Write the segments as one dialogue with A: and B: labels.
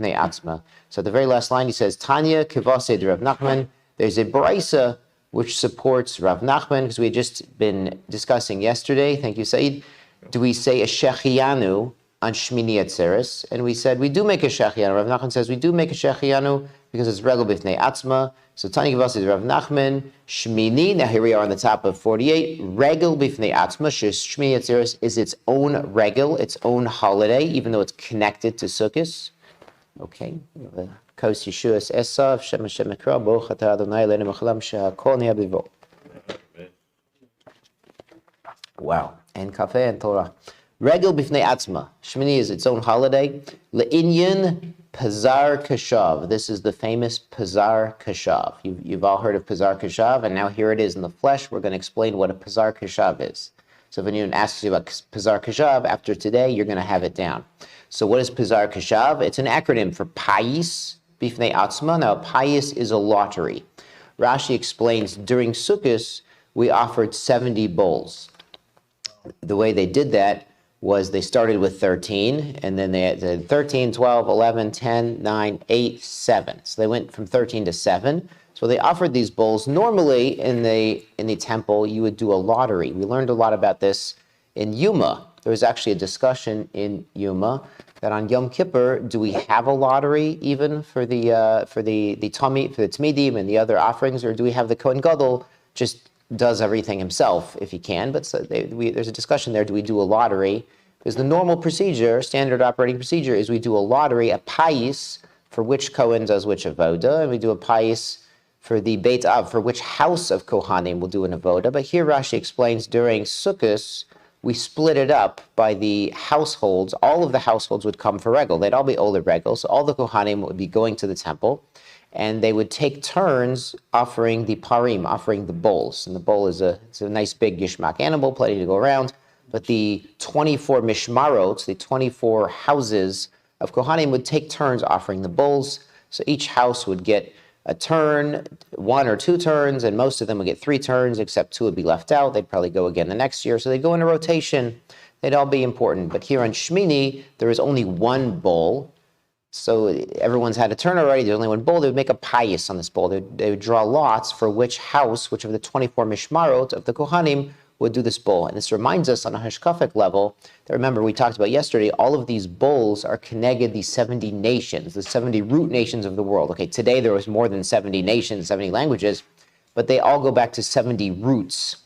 A: b'fnei atzma. So the very last line he says, Tanya kivased Rav Nachman. There's a brisa which supports Rav Nachman, because we had just been discussing yesterday. Thank you, Said. Do we say a shechianu on Shmini Atzeres? And we said we do make a shechianu. Rav Nachman says we do make a shechianu because it's regel b'fnei atzma. So Tanya Gavas is Rav Nachman, Shmini. Now here we are on the top of 48. Regel b'fnei atzma. Shmini Atzeres is its own regel, its own holiday, even though it's connected to Sukkot. Okay. Kos Yeshuas Esav Shem Hashem Ekra Baruch Atah Adonai Eloheinu Melech Shehakol Niheh B'Vo. Wow. And Kafeh and Torah. Regel b'fnei atzma. Shmini is its own holiday. Le'inyan Pazar Kashav. This is the famous Pazar Kashav. You've all heard of Pazar Kashav, and now here it is in the flesh. We're going to explain what a Pazar Kashav is. So if anyone asks you about Pazar Kashav, after today, you're going to have it down. So what is Pazar Kashav? It's an acronym for Payis b'fnei atzma. Now, Payis is a lottery. Rashi explains, during Sukkot, we offered 70 bowls. The way they did that was they started with 13, and then they had 13, 12, 11, 10, 9, 8, 7. So they went from 13 to 7. So they offered these bowls. Normally in the temple, you would do a lottery. We learned a lot about this in Yuma. There was actually a discussion in Yuma that on Yom Kippur, do we have a lottery even for the Tmidim and the other offerings, or do we have the Kohen Gadol just does everything himself if he can? But there's a discussion there. Do we do a lottery? Because the normal procedure, standard operating procedure, is we do a lottery, a payis, for which Kohen does which avoda, and we do a payis for the Beit Av, for which house of Kohanim will do an avoda. But here Rashi explains during Sukkot, we split it up by the households. All of the households would come for regel. They'd all be older regel, so all the Kohanim would be going to the temple, and they would take turns offering the parim, offering the bowls. And the bowl is it's a nice big yishmak animal, plenty to go around. But the 24 mishmarot, the 24 houses of Kohanim would take turns offering the bowls. So each house would get a turn, 1 or 2 turns, and most of them would get 3 turns, except 2 would be left out. They'd probably go again the next year. So they'd go in a rotation. They'd all be important. But here on Shmini, there is only one bowl. So everyone's had a turn already. There's only one bowl. They would make a payis on this bowl. They would draw lots for which house, which of the 24 mishmarot of the Kohanim would do this bowl. And this reminds us on a hashkafic level that, remember, we talked about yesterday, all of these bowls are connected the 70 nations, the 70 root nations of the world. Okay, today there was more than 70 nations, 70 languages, but they all go back to 70 roots.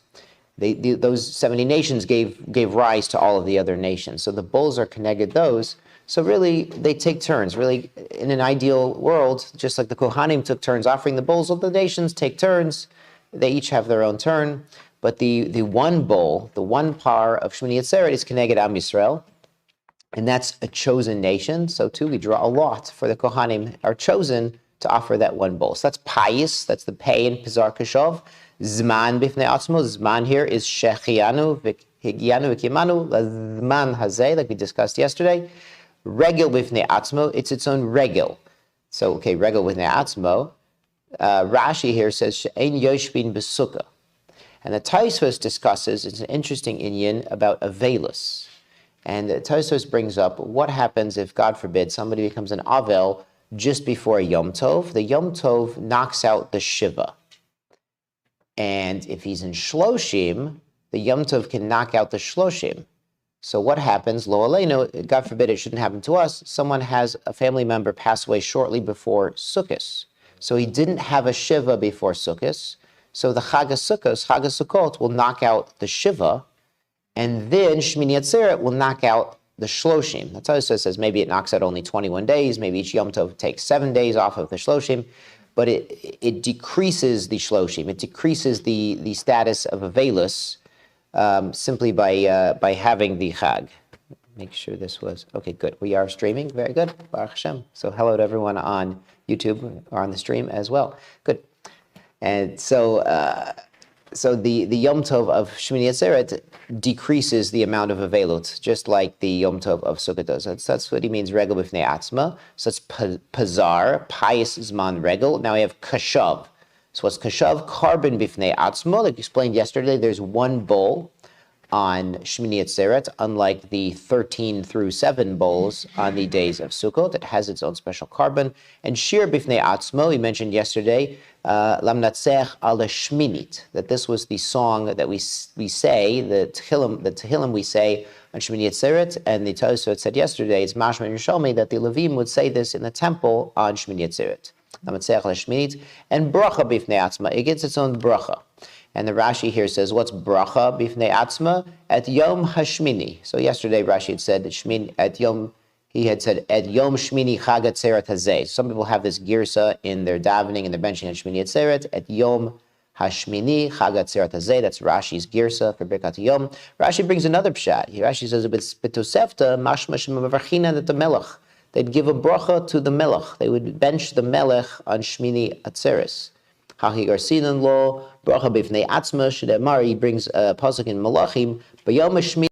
A: Those 70 nations gave rise to all of the other nations. So the bowls are connected those. So really, they take turns. Really, in an ideal world, just like the Kohanim took turns offering the bowls, all the nations take turns. They each have their own turn. But the one bowl, the one par of Shmini Atzeret is Keneged Am Yisrael, and that's a chosen nation. So too, we draw a lot for the Kohanim are chosen to offer that one bowl. So that's Payis, that's the pay in Pizar Kashov. Zman Bifnei Atzmo, Zman here is Shechianu, Higianu, Vikimanu, Zman Hazeh, like we discussed yesterday. Regel Bifnei Atzmo, it's its own regel. So, okay, Regel Bifnei Atzmo. Rashi here says, She'ein Yoshbin B'Sukkah. And the Tosfos discusses, it's an interesting inyan about Avelus. And the Tosfos brings up what happens if, God forbid, somebody becomes an Avel just before a Yom Tov. The Yom Tov knocks out the Shiva. And if he's in Shloshim, the Yom Tov can knock out the Shloshim. So what happens? Lo Aleinu, God forbid it shouldn't happen to us, someone has a family member pass away shortly before Sukkot. So he didn't have a Shiva before Sukkot. So the Chag Sukkot will knock out the Shiva, and then Shmini Atzeret will knock out the Shloshim. That's how it says maybe it knocks out only 21 days, maybe each Yom Tov takes 7 days off of the Shloshim, but it decreases the Shloshim. It decreases the status of Avelus simply by having the Chag. Make sure this was, okay, good. We are streaming, very good, Baruch Hashem. So hello to everyone on YouTube or on the stream as well. Good. And so the Yom Tov of Shmini Atzeret decreases the amount of Avelut, just like the Yom Tov of Sukkot does. That's what he means, Regel B'fnei Atzma. So it's Pazar, Payis Zman Regel. Now we have Kashav. So what's Kashav? Carbon B'fnei Atzma. Like we explained yesterday, there's one bowl. on Shmini Atzeret, unlike the 13 through 7 bowls on the days of Sukkot. It has its own special carbon. And Shir Bifnei Atzmo, we mentioned yesterday, Lamnatzech ala Shminit, that this was the song that we say, the Tehillim we say on Shmini Atzeret, and the Tosafot said yesterday, it's Mashma and Yerushalmi, that the Levim would say this in the temple on Shmini Atzeret. Lamnatzech ala Shminit, and Bracha Bifnei Atzma, it gets its own bracha. And the Rashi here says, what's bracha bifnei atzma? At Yom Hashmini. So yesterday Rashi had said that Shmini, at Yom Shmini Chag Atzeret Hazeh. Some people have this girsa in their davening and their benching on Shmini Atzeret. At Yom Hashmini Chag Atzeret Hazeh. That's Rashi's girsa for Birkat Yom. Rashi brings another pshat. Rashi says, B'tosefta mashma shemavarchina that the melech. They'd give a bracha to the melech. They would bench the melech on Shmini Atzeres. Hachi Garcinan law, bracha bifnei atzma, shedemar, he brings a pasuk in Malachim, b'yom hashmini.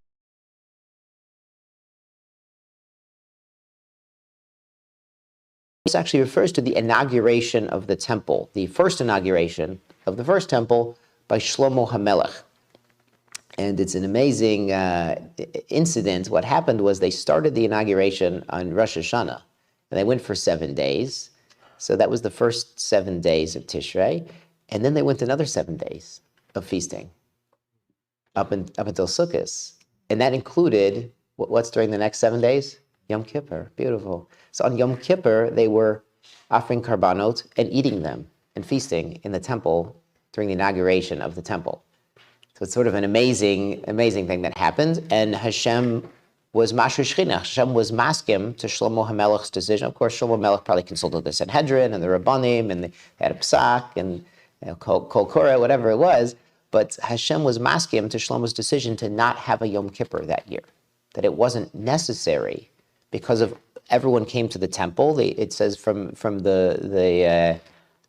A: This actually refers to the inauguration of the temple, the first inauguration of the first temple by Shlomo HaMelech. And it's an amazing incident. What happened was they started the inauguration on Rosh Hashanah, and they went for 7 days. So that was the first 7 days of Tishrei. And then they went another 7 days of feasting up until Sukkot. And that included, what's during the next 7 days? Yom Kippur. Beautiful. So on Yom Kippur, they were offering karbanot and eating them and feasting in the temple during the inauguration of the temple. So it's sort of an amazing thing that happened. And Hashem was Mashur Shechina. Hashem was maskim to Shlomo HaMelech's decision. Of course, Shlomo HaMelech probably consulted the Sanhedrin and the Rabbanim, and they had a psak, and Kol Korah, whatever it was. But Hashem was maskim to Shlomo's decision to not have a Yom Kippur that year. That it wasn't necessary because of everyone came to the temple. It says from the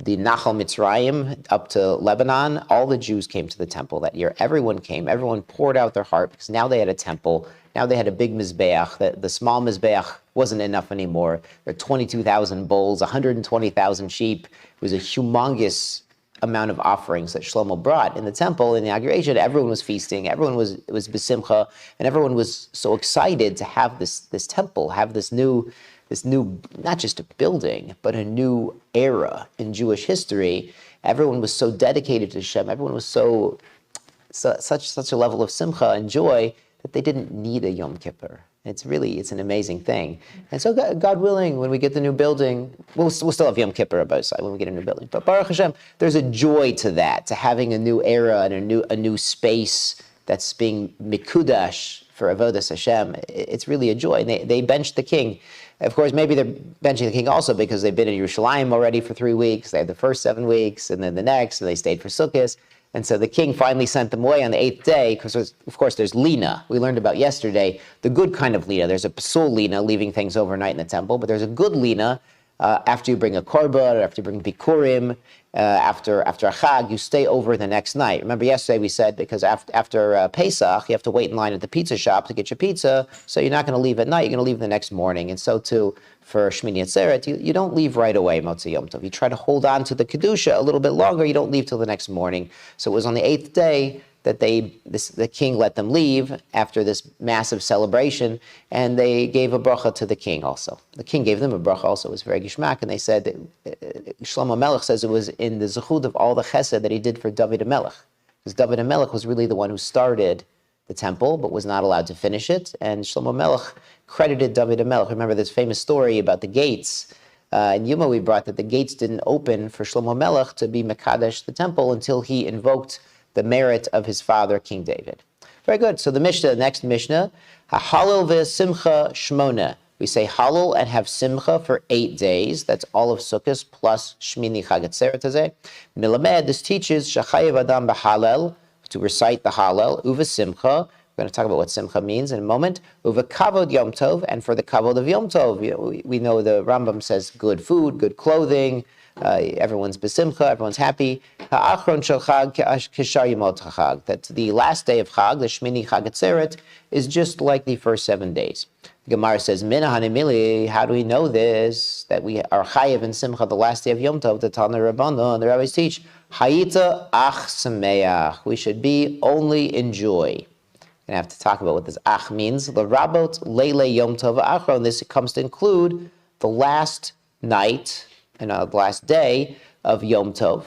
A: Nachal Mitzrayim up to Lebanon, all the Jews came to the temple that year. Everyone came. Everyone poured out their heart because now they had a temple. Now they had a big mizbeach. The small mizbeach wasn't enough anymore. There were 22,000 bulls, 120,000 sheep. It was a humongous amount of offerings that Shlomo brought in the temple. In the inauguration, everyone was feasting. Everyone was besimcha, and everyone was so excited to have this temple, have this new, not just a building, but a new era in Jewish history. Everyone was so dedicated to Hashem. Everyone was such a level of simcha and joy that they didn't need a Yom Kippur. It's an amazing thing. And so God willing, when we get the new building, we'll still have Yom Kippur about side when we get a new building. But Baruch Hashem, there's a joy to that, to having a new era and a new space that's being mikudash for Avodas Hashem. It's really a joy. And they benched the king. Of course, maybe they're benching the king also because they've been in Yerushalayim already for 3 weeks. They had the first 7 weeks, and then the next, and they stayed for Sukkot. And so the king finally sent them away on the 8th day, because of course there's lina. We learned about yesterday, the good kind of lina. There's a pasul lina, leaving things overnight in the temple, but there's a good lina after you bring a korban, after you bring bikurim, after a chag, you stay over the next night. Remember yesterday we said because after Pesach, you have to wait in line at the pizza shop to get your pizza, so you're not going to leave at night, you're going to leave the next morning. And so too for Shmini Atzeret, you don't leave right away, Motzei Yom Tov. You try to hold on to the Kedusha a little bit longer, you don't leave till the next morning. So it was on the 8th day that the king let them leave after this massive celebration, and they gave a bracha to the king also. The king gave them a bracha also. It was very gishmak, and they said, Shlomo Melech says it was in the zechut of all the chesed that he did for David HaMelech. Because David HaMelech was really the one who started the temple, but was not allowed to finish it, and Shlomo Melech credited David HaMelech. Remember this famous story about the gates. In Yuma we brought that the gates didn't open for Shlomo Melech to be Mekadesh the temple until he invoked the merit of his father, King David. Very good. So the next Mishnah, Halal v'simcha shmona. We say halal and have simcha for 8 days. That's all of Sukkot plus Shmini Chag Atzeret Hazeh. Milamed, this teaches shachayev adam b'halal, to recite the halal, uva simcha. We're going to talk about what simcha means in a moment. Uva kavod yom tov, and for the kavod of yom tov, we know the Rambam says good food, good clothing, everyone's besimcha, everyone's happy. Ha'achron shel chag kishar yimot chag. That the last day of chag, the Shmini Chag Atzeret, is just like the first 7 days. The Gemara says, Mina hanimili, how do we know this? That we are chayev in simcha the last day of Yom Tov, the Tana Rabbana, and the rabbis teach, Hayita ach sameach. We should be only in joy. going to have to talk about what this ach means. L'rabot leile yom tov achron. This comes to include the last night and the last day of Yom Tov.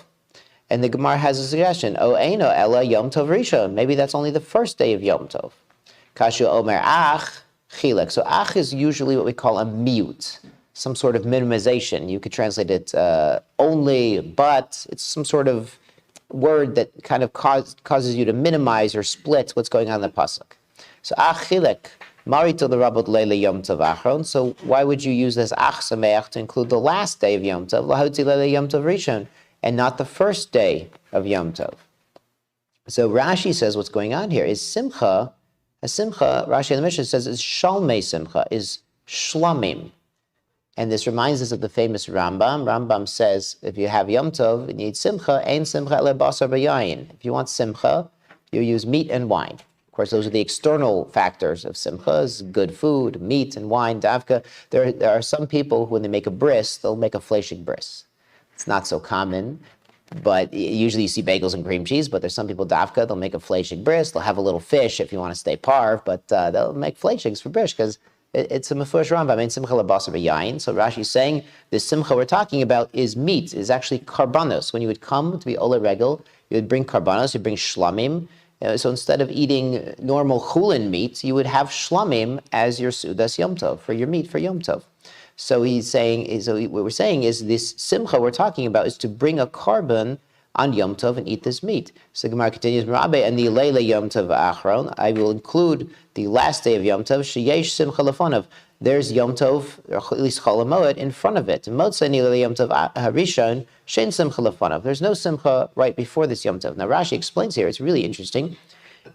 A: And the Gemara has a suggestion. O eino ela Yom Tov Rishon. Maybe that's only the first day of Yom Tov. Kashu omer ach chilek. So ach is usually what we call a miut, some sort of minimization. You could translate it only, but. It's some sort of word that kind of causes you to minimize or split what's going on in the pasuk. So ach chilek. Marito the Rabot Leile Yom Tov Achron. So why would you use this Ach Sameach to include the last day of Yom Tov, Lahotzi Leile Yom Tov Rishon, and not the first day of Yom Tov? So Rashi says what's going on here is Simcha. A Simcha, Rashi in the Mishnah says, is Shalmei Simcha, is Shlamim. And this reminds us of the famous Rambam. Rambam says, if you have Yom Tov, you need Simcha, Ein Simcha ele basar b'yayin. If you want Simcha, you use meat and wine. Of course, those are the external factors of simchas, good food, meat and wine, davka. There are some people who, when they make a bris, they'll make a fleshig bris. It's not so common, but usually you see bagels and cream cheese, but there's some people, davka, they'll make a fleshig bris. They'll have a little fish if you want to stay parv, but they'll make fleshigs for bris because it's a mefush rambam. I mean, simcha lebasar b'yayin. So Rashi is saying the simcha we're talking about is meat, is actually karbanos. When you would come to be ola regel, you would bring karbanos, you'd bring shlamim. So instead of eating normal chulin meat, you would have shlamim as your sudas Yom Tov, for your meat for Yom Tov. So he's saying, what we're saying is this simcha we're talking about is to bring a carbon on Yom Tov and eat this meat. So Gemara continues, and the leile Yom Tov achron, I will include the last day of Yom Tov, sheyesh simcha lefonav. There's Yom Tov, or at least Chol HaMoed, in front of it. Motzei leile Yom Tov harishon, shein simcha lefonav. There's no simcha right before this Yom Tov. Now Rashi explains here, it's really interesting.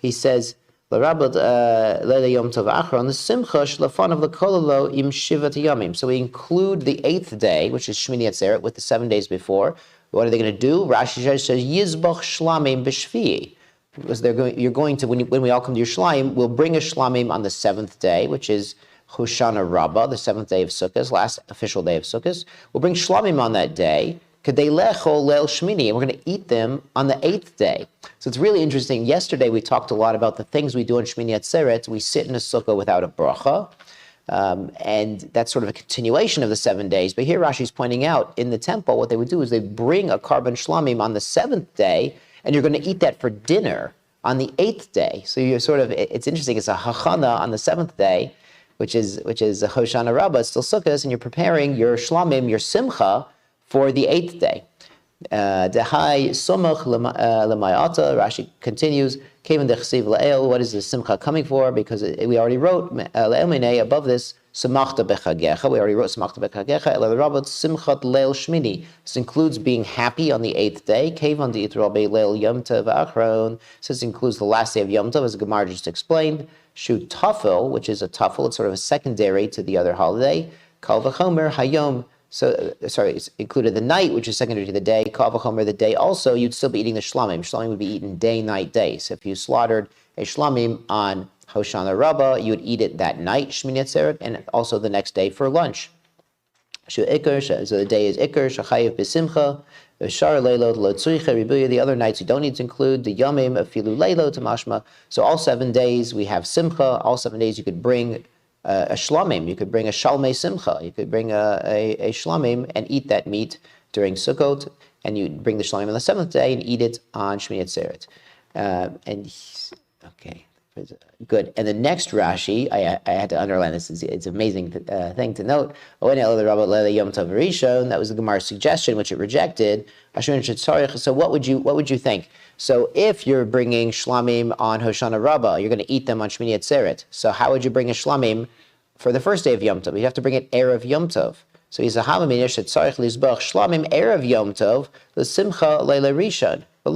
A: He says, L'rabot leile Yom Tov achron, the simcha shlefonav lekololo im shivat yamim. So we include the 8th day, which is Shmini Atzeret, with the 7 days before. What are they going to do? Rashi says, Yizbach shlamim b'shvi'i. Because you're going to, when we all come to your shlamim, we'll bring a shlamim on the 7th day, which is Hoshana Rabbah, the 7th day of Sukkot, last official day of Sukkot. We'll bring shlamim on that day. Kadei lecho leil shmini, and we're going to eat them on the 8th day. So it's really interesting. Yesterday we talked a lot about the things we do on Shmini Atzeret. We sit in a sukkah without a bracha. And that's sort of a continuation of the 7 days. But here Rashi's pointing out, in the temple, what they would do is they bring a carbon shlamim on the 7th day, and you're going to eat that for dinner on the 8th day. So you're sort of, it's interesting, it's a hachana on the 7th day, which is a Hoshana Rabbah, it's still Sukkot, and you're preparing your shlamim, your simcha, for the 8th day. Dehai somach lemayata, Rashi continues, what is the simcha coming for? Because we already wrote above this, Samachta bechagecha. We already wrote Samachta bechagecha. Rabot simchat leil shmini. This includes being happy on the 8th day. Kevan di'itrabe leil Yom Tov achron. This includes the last day of Yom Tov, as Gemara just explained. Shu tafel, which is a tafel, it's sort of a secondary to the other holiday. Kal v'chomer hayom. So, it's included the night, which is secondary to the day. Kal v'chomer, the day also, you'd still be eating the shlamim. Shlamim would be eaten day, night, day. So if you slaughtered a shlamim on Hoshana Rabbah, you would eat it that night, Shmini Atzeret, and also the next day for lunch. So the day is Iker, Shachayev B'Simcha, Shar Leilot, Lo Tzricha Ribuya. The other nights you don't need to include the Yomim, Afilu Leilot, Tamashma. So all 7 days we have Simcha. All 7 days you could bring a shlamim. You could bring a shalmei simcha. You could bring a shlamim and eat that meat during Sukkot, and you bring the shlamim on the 7th day and eat it on Shmini Atzeret. Okay. Good. And the next Rashi, I had to underline this. It's an amazing thing to note. That was the Gemara's suggestion, which it rejected. So what would you think? So if you're bringing shlamim on Hoshana Rabbah, you're going to eat them on Shmini Atzeret. So how would you bring a shlamim for the first day of Yom Tov? You have to bring it erev Yom Tov. So he's a hamaminish that tzarich lizbach shlamim erev Yom Tov l'simcha leila rishon. So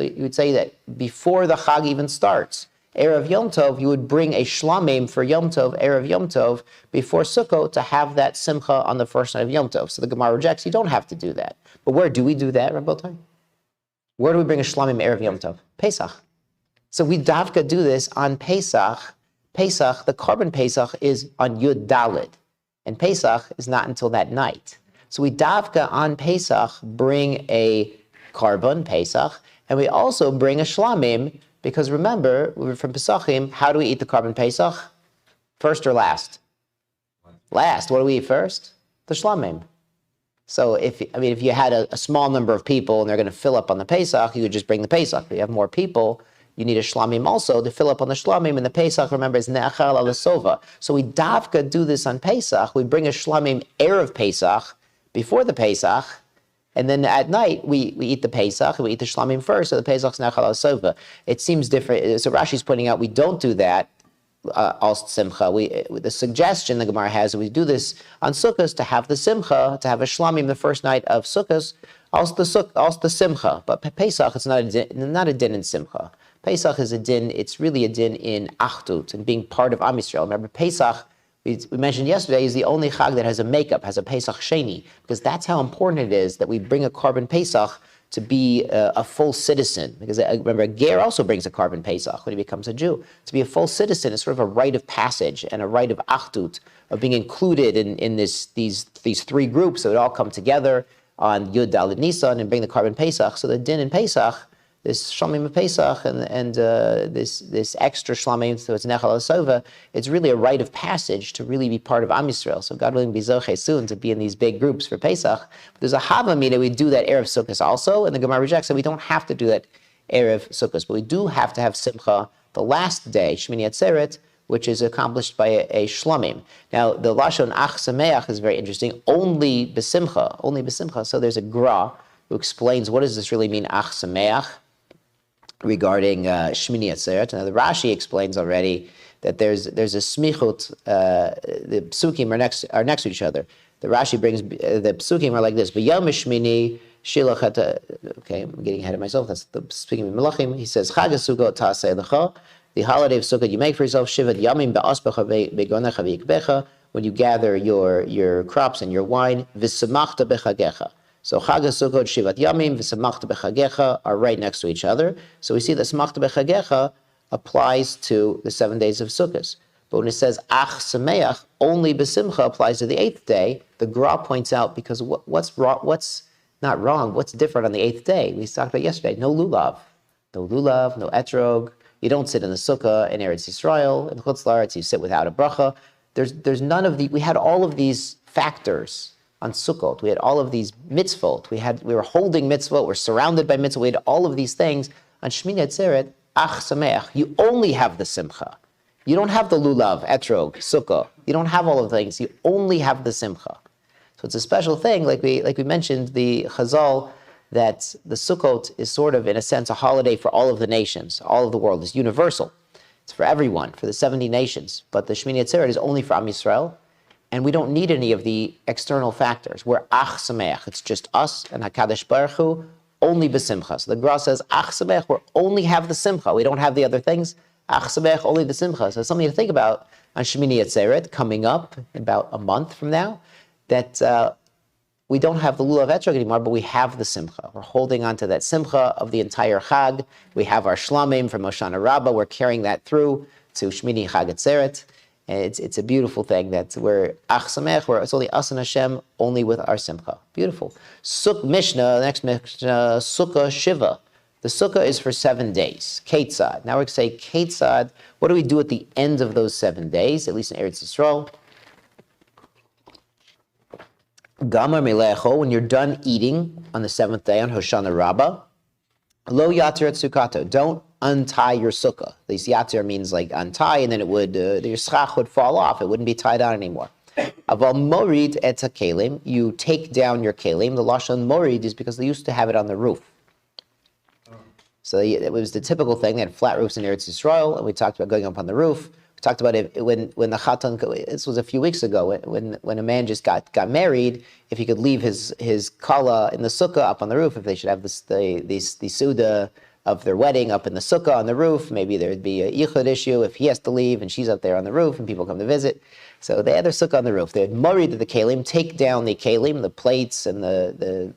A: you would say that before the Chag even starts, Erev Yom Tov, you would bring a shlamim for Yom Tov, Erev Yom Tov, before Sukkot to have that simcha on the first night of Yom Tov. So the Gemara rejects, you don't have to do that. But where do we do that, Rabbi? Where do we bring a shlamim Erev Yom Tov? Pesach. So we davka do this on Pesach. Pesach, the carbon Pesach, is on Yud Daled. And Pesach is not until that night. So we davka on Pesach bring a carbon Pesach, and we also bring a shlamim Because remember, from Pesachim, how do we eat the carbon Pesach? First or last? Last. What do we eat first? The shlamim. So if you had a small number of people and they're going to fill up on the Pesach, you would just bring the Pesach. If you have more people, you need a shlamim also to fill up on the shlamim. And the Pesach, remember, is ne'achal alasova. So we davka do this on Pesach. We bring a shlamim erev Pesach before the Pesach. And then at night, we eat the Pesach, and we eat the shlamim first, so the Pesach's ne'achal alasova. It seems different. So Rashi's pointing out we don't do that. Als simcha. The suggestion the Gemara has, we do this on Sukkot to have the simcha, to have a shlamim the first night of Sukkot, also the simcha. But Pesach, it's not a din in simcha. Pesach is a din. It's really a din in achdut and being part of Am Yisrael. Remember, Pesach, we mentioned yesterday, is the only chag that has a makeup, has a Pesach Sheni, because that's how important it is that we bring a carbon Pesach to be a full citizen. Because remember, a ger also brings a carbon Pesach when he becomes a Jew. To be a full citizen is sort of a rite of passage and a rite of achdut, of being included in these three groups that would all come together on Yud Daled Nisan and bring the carbon Pesach. So the din in Pesach, this shlamim of Pesach and this extra shlamim, so it's nechal asova, it's really a rite of passage to really be part of Am Yisrael. So God willing, be zocheh soon to be in these big groups for Pesach. But there's a havamina, we do that erev Sukkot also, and the Gemara rejects that we don't have to do that erev Sukkot, but we do have to have simcha the last day, Shmini Atzeret, which is accomplished by a shlamim. Now, the lashon ach sameach is very interesting. Only besimcha. So there's a gra who explains what does this really mean, ach sameach, regarding Shmini Atzeret. Now the Rashi explains already that there's a smichut. The psukim are next to each other. The Rashi brings the psukim are like this: B'yom Shmini shilach. Okay, I'm getting ahead of myself. That's the speaking of Melachim. He says Chag Sukkot ta'aseh lecha. The holiday of Sukkot you make for yourself. Shivat yamim be'aspecha begonecha v'yikbecha. When you gather your crops and your wine, v'samachta bechagecha. So Chag HaSukkot, Shivat Yamim, V'samachta B'chagecha are right next to each other. So we see that Samachta B'chagecha applies to the 7 days of Sukkot. But when it says Ach Sameach, only B'simcha applies to the 8th day, the Gra points out because what's not wrong, what's different on the 8th day? We talked about yesterday, no lulav, no etrog. You don't sit in the Sukkah in Eretz Yisrael, in Chutz La'aretz, you sit without a bracha. There's none of we had all of these factors on Sukkot. We had all of these mitzvot. We were holding mitzvot. We're surrounded by mitzvot. We had all of these things. On Shmini Atzeret, ach sameach, you only have the simcha. You don't have the lulav, etrog, sukkah. You don't have all of the things. You only have the simcha. So it's a special thing, like we mentioned, the Chazal, that the Sukkot is sort of, in a sense, a holiday for all of the nations. All of the world. It's universal. It's for everyone, for the 70 nations. But the Shmini Atzeret is only for Am Yisrael. And we don't need any of the external factors. We're ach sameach. It's just us and HaKadosh Baruch Hu, only b'simcha. So the Gra says, ach sameach, we only have the simcha. We don't have the other things. Ach sameach, only the simcha. So it's something to think about on Shmini Atzeret, coming up in about a month from now, that we don't have the lulav etrog anymore, but we have the simcha. We're holding on to that simcha of the entire Chag. We have our shlamim from Hoshana Rabbah. We're carrying that through to Shmini Chag Atzeret. And it's a beautiful thing that we're ach samech, where it's only us and Hashem, only with our simcha. Beautiful. Mishnah, the next Mishnah, Sukkah Shiva. The Sukkah is for 7 days. Ketzad. Now we're going to say Ketzad. What do we do at the end of those 7 days, at least in Eretz Yisrael? Gamar melecho, when you're done eating on the 7th day on Hoshana Rabbah, lo yatir et sukkato. Don't untie your sukkah. This yatir means like untie, and then it would your schach would fall off. It wouldn't be tied on anymore. Aval morid et hakelim, you take down your kelim. The lashon morid is because they used to have it on the roof. So it was the typical thing. They had flat roofs in Eretz Yisrael, and we talked about going up on the roof. We talked about it when the chatan. This was a few weeks ago when a man just got married. If he could leave his kala in the sukkah up on the roof, if they should have the suda of their wedding up in the sukkah on the roof, maybe there would be a yichud issue if he has to leave and she's up there on the roof and people come to visit. So they had their sukkah on the roof. They had morid the kelim, take down the kelim, the plates and the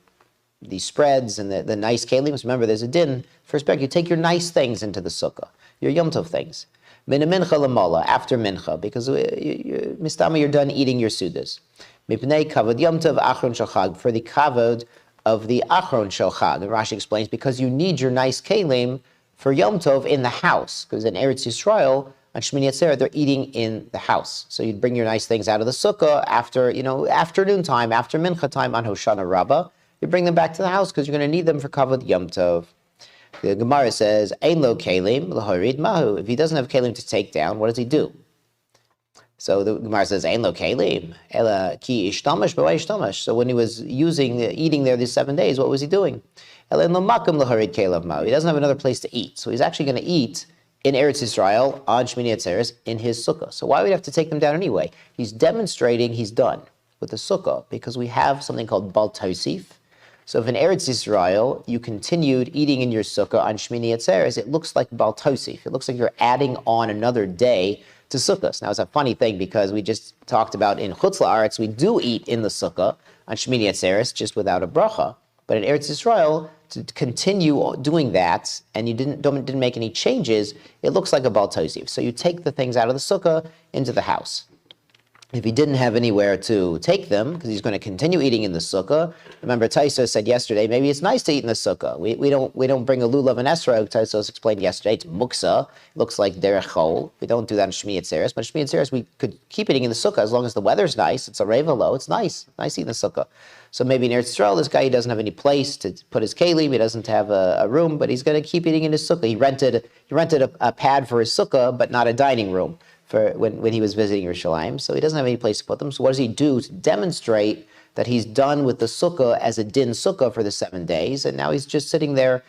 A: spreads and the nice kelims. Remember, there's a din. First back, you take your nice things into the sukkah, your Yom Tov things. Min mincha lamala, after mincha, because mistama, you're done eating your sudas. Mipnei kavod Yom Tov achron shachag, for the kavod of the achron shachag. And Rashi explains, because you need your nice kelim for Yom Tov in the house, because in Eretz Yisrael, on Shmini Atzeret, they're eating in the house. So you'd bring your nice things out of the sukkah after, afternoon time, after mincha time on Hoshana Rabbah. You bring them back to the house because you're going to need them for kavod Yom Tov. The Gemara says, Ein lo kelim l'horid mahu. If he doesn't have kelim to take down, what does he do? So the Gemara says, Ein lo kelim, ela ki ishtamash b'vay ishtamash. So when he was eating there these 7 days, what was he doing? Ela en lo makom l'horid kelim mahu. He doesn't have another place to eat. So he's actually going to eat in Eretz Yisrael on Shmini Atzeres in his sukkah. So why would he have to take them down anyway? He's demonstrating he's done with the sukkah because we have something called Bal Tosif. So if in Eretz Yisrael you continued eating in your sukkah on Shmini Atzeres, it looks like Bal Tosif. It looks like you're adding on another day to sukkahs. Now it's a funny thing because we just talked about in Chutz La'aretz we do eat in the sukkah on Shmini Atzeres just without a bracha. But in Eretz Yisrael, to continue doing that, and you didn't make any changes, it looks like a Bal Tosif. So you take the things out of the sukkah into the house. If he didn't have anywhere to take them, because he's going to continue eating in the sukkah, remember Taisos said yesterday, maybe it's nice to eat in the sukkah. We don't bring a lulav and esrog. Taisos explained yesterday, it's muksa. It looks like derech chol. We don't do that in Shmini Atzeres, but Shmini Atzeres we could keep eating in the sukkah as long as the weather's nice. It's a revelo. It's nice eating in the sukkah. So maybe in Eretz Yisrael, this guy, he doesn't have any place to put his kelim. He doesn't have a room, but he's going to keep eating in his sukkah. He rented a pad for his sukkah, but not a dining room for when he was visiting Yerushalayim. So he doesn't have any place to put them. So what does he do to demonstrate that he's done with the sukkah as a din sukkah for the 7 days? And now he's just sitting there.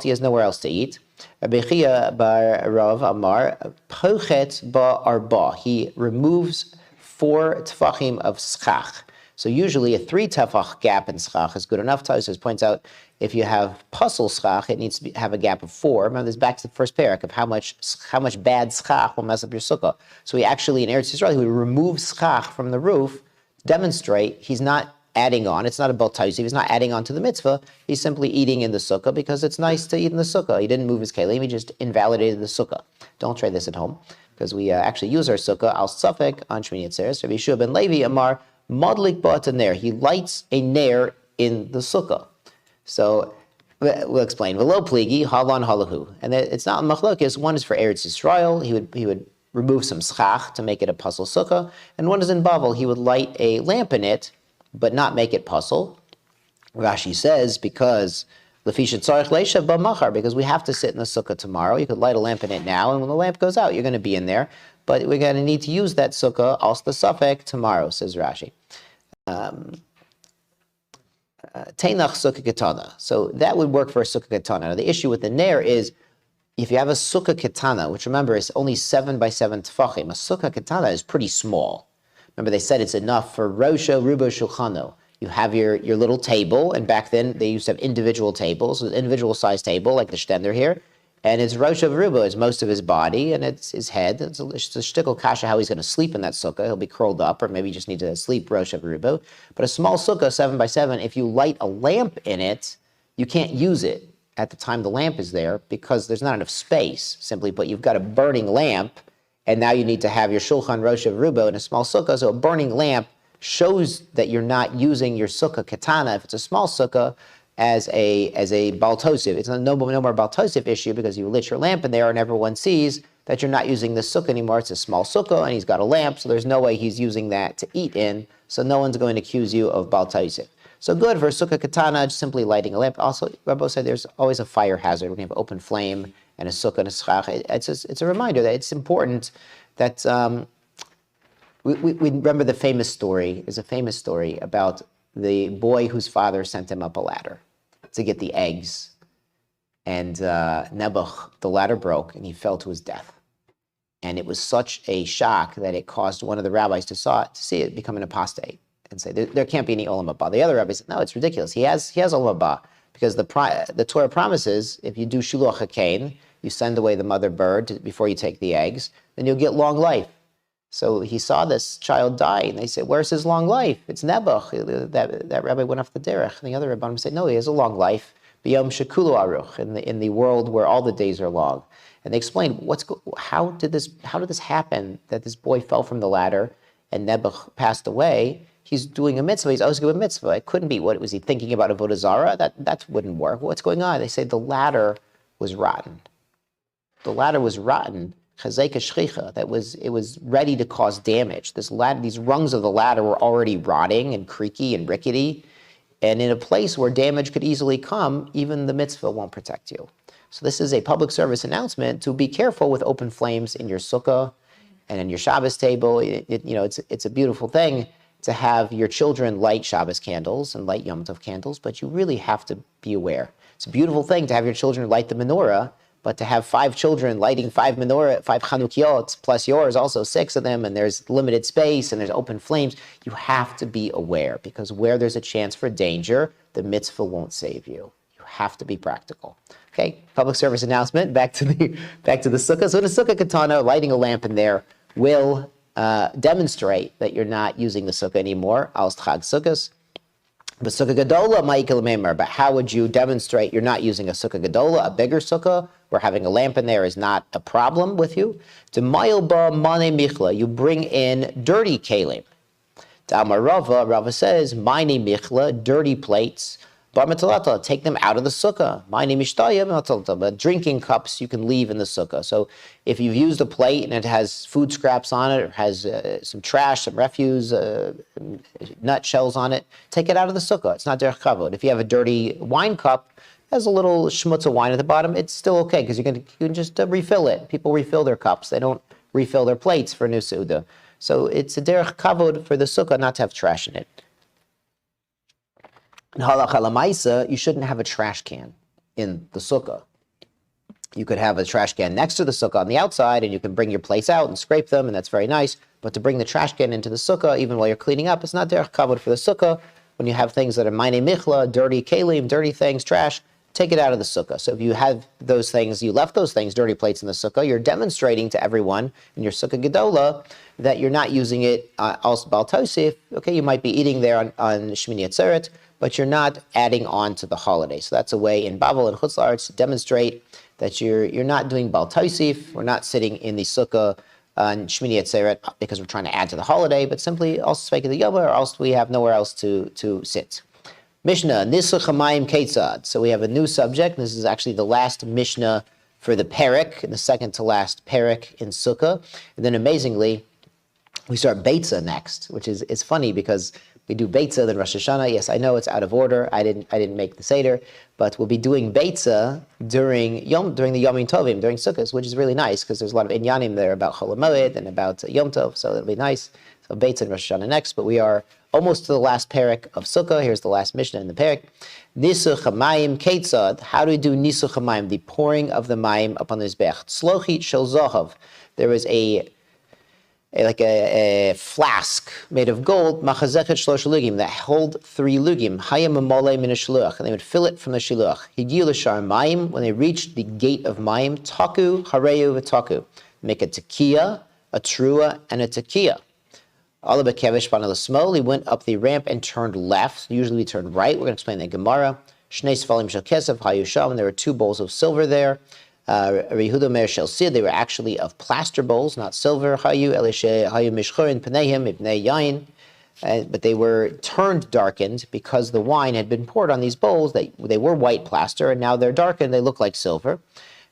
A: He has nowhere else to eat. Rabbi Chia bar Rav Amar, pochet ba arba. He removes 4 tefachim of schach. So usually a 3 tefach gap in schach is good enough. Tosfos points out if you have puzzle schach, it needs to have a gap of 4. Remember, this back to the first parak of how much bad schach will mess up your sukkah. So he actually, in Eretz Yisrael, he would remove schach from the roof, demonstrate he's not adding on. It's not a Bal Tosif. He's not adding on to the mitzvah. He's simply eating in the sukkah because it's nice to eat in the sukkah. He didn't move his kelim. He just invalidated the sukkah. Don't try this at home because we actually use our sukkah al safek on Shmini Atzeres. Rabbi Yeshua ben Levi Amar madlik ba'at ner. He lights a ner in the sukkah. So we'll explain. V'lo pligi halan halahu, and it's not machlokes. One is for Eretz Yisrael. He would remove some schach to make it a puzzle sukkah, and one is in Bavel. He would light a lamp in it, but not make it puzzle. Rashi says because lefisha tzarich leisha b'machar, because we have to sit in the sukkah tomorrow. You could light a lamp in it now, and when the lamp goes out, you're going to be in there. But we're going to need to use that sukkah also the safek tomorrow, says Rashi. Teinach sukkah ketana. So that would work for a sukkah ketana. Now the issue with the ner is if you have a sukkah ketana, which remember is only 7 by 7 tefachim, a sukkah ketana is pretty small. Remember they said it's enough for rosha rubo shulchano. You have your little table, and back then they used to have individual tables, an individual sized table like the stender here, and it's rosha rubo is most of his body, and it's his head. It's a shtickle kasha how he's going to sleep in that sukkah. He'll be curled up, or maybe just need to sleep rosha rubo. But a small sukkah, 7 by 7, if you light a lamp in it, you can't use it at the time the lamp is there because there's not enough space. Simply put, you've got a burning lamp, and now you need to have your shulchan rosha rubo in a small sukkah. So a burning lamp shows that you're not using your sukkah katana, if it's a small sukkah, as a Bal Tosif. It's no more Bal Tosif issue because you lit your lamp in there and everyone sees that you're not using this sukkah anymore. It's a small sukkah and he's got a lamp, so there's no way he's using that to eat in, so no one's going to accuse you of Bal Tosif. So good for sukkah katana, just simply lighting a lamp. Also, Rabbi said there's always a fire hazard when you have open flame and a sukkah and a schach. It's a reminder that it's important that we remember the famous story. There's a famous story about the boy whose father sent him up a ladder to get the eggs. And Nebuch, the ladder broke and he fell to his death. And it was such a shock that it caused one of the rabbis to see it become an apostate and say, there can't be any Olam Haba. The other rabbi said, no, it's ridiculous. He has Olam Haba because the Torah promises if you do Shiluach HaKain, you send away the mother bird before you take the eggs, then you'll get long life. So he saw this child die, and they said, where's his long life? It's Nebuch. That rabbi went off the derech. And the other rabbi said, no, he has a long life. B'yom shekulu aruch, in the world where all the days are long. And they explained, how did this happen, that this boy fell from the ladder and Nebuch passed away? He's doing a mitzvah. He's always doing a mitzvah. It couldn't be. What was he thinking about avodah zarah? That wouldn't work. What's going on? They say the ladder was rotten. The ladder was rotten. That it was ready to cause damage. These rungs of the ladder were already rotting and creaky and rickety. And in a place where damage could easily come, even the mitzvah won't protect you. So this is a public service announcement to be careful with open flames in your sukkah and in your Shabbos table. It's a beautiful thing to have your children light Shabbos candles and light Yom Tov candles, but you really have to be aware. It's a beautiful thing to have your children light the menorah, but to have 5 children lighting 5 Chanukiot, plus yours, also 6 of them, and there's limited space and there's open flames, you have to be aware, because where there's a chance for danger, the mitzvah won't save you. You have to be practical. Okay, public service announcement, back to the sukkah. So in a sukkah katana, lighting a lamp in there will demonstrate that you're not using the sukkah anymore. Al Chag Sukkos. The sukkah gadola ma'ikil memer. But how would you demonstrate you're not using a sukkah gadola, a bigger sukkah, where having a lamp in there is not a problem with you? To ma'il ba mane michla, you bring in dirty kalim. To Amar Rava says, mane michla, dirty plates. Bar metalata, take them out of the sukkah. Mane mishtayim metalata, but drinking cups you can leave in the sukkah. So if you've used a plate and it has food scraps on it, or has some trash, some refuse, nut shells on it, take it out of the sukkah. It's not derech kavod. If you have a dirty wine cup, has a little schmutz of wine at the bottom, it's still okay, because you can just refill it. People refill their cups. They don't refill their plates for new seudah. So it's a derech kavod for the sukkah not to have trash in it. In halacha lamaisa, you shouldn't have a trash can in the sukkah. You could have a trash can next to the sukkah on the outside, and you can bring your plates out and scrape them, and that's very nice. But to bring the trash can into the sukkah, even while you're cleaning up, it's not derech kavod for the sukkah. When you have things that are mine michla, dirty kalim, dirty things, trash, take it out of the sukkah. So if you have those things, you left those things, dirty plates in the sukkah, you're demonstrating to everyone in your sukkah gedola that you're not using it also bal tosif. Okay, you might be eating there on Shmini Atzeret, but you're not adding on to the holiday. So that's a way in Bavel and Chutz La'aretz to demonstrate that you're not doing bal tosif. We're not sitting in the sukkah on Shmini Atzeret because we're trying to add to the holiday, but simply also speaking the Yom, or else we have nowhere else to sit. Mishnah, Nisuch HaMayim Ketzad. So we have a new subject. This is actually the last Mishnah for the Perek, the second to last Perek in Sukkah. And then amazingly, we start Beitzah next, which is funny because we do Beitzah, then Rosh Hashanah. Yes, I know it's out of order. I didn't make the Seder, but we'll be doing Beitzah during the Yomim Tovim, during Sukkot, which is really nice because there's a lot of inyanim there about Chol HaMoed and about Yom Tov, so it'll be nice. So Beitzah and Rosh Hashanah next, but we are almost to the last Perek of Sukkah. Here's the last Mishnah in the Perek. Nisuch HaMayim Ketzad. How do we do Nisuch HaMayim, the pouring of the Mayim upon the Mizbech? Tzlochit Shel Zohav. There is a flask made of gold, machazechet shlosh lugim, that hold 3 lugim, hayam amole min shluach, and they would fill it from the shiluach. Higiu l'shar mayim, when they reached the gate of mayim, taku hareyu v'taku, make a tekiah, a trua, and a tekiah. Allah bekevish bana l'smol, he went up the ramp and turned left. Usually we turn right. We're going to explain the Gemara. Shnei sfalim shel kesef hayusham, and there were 2 bowls of silver there. Rehuda Mer Shel Sid, they were actually of plaster bowls, not silver. Hayu Elishe Hayu Mishchurin Pneihim Ibnei Yain, but they were turned darkened because the wine had been poured on these bowls. They were white plaster, and now they're darkened. They look like silver.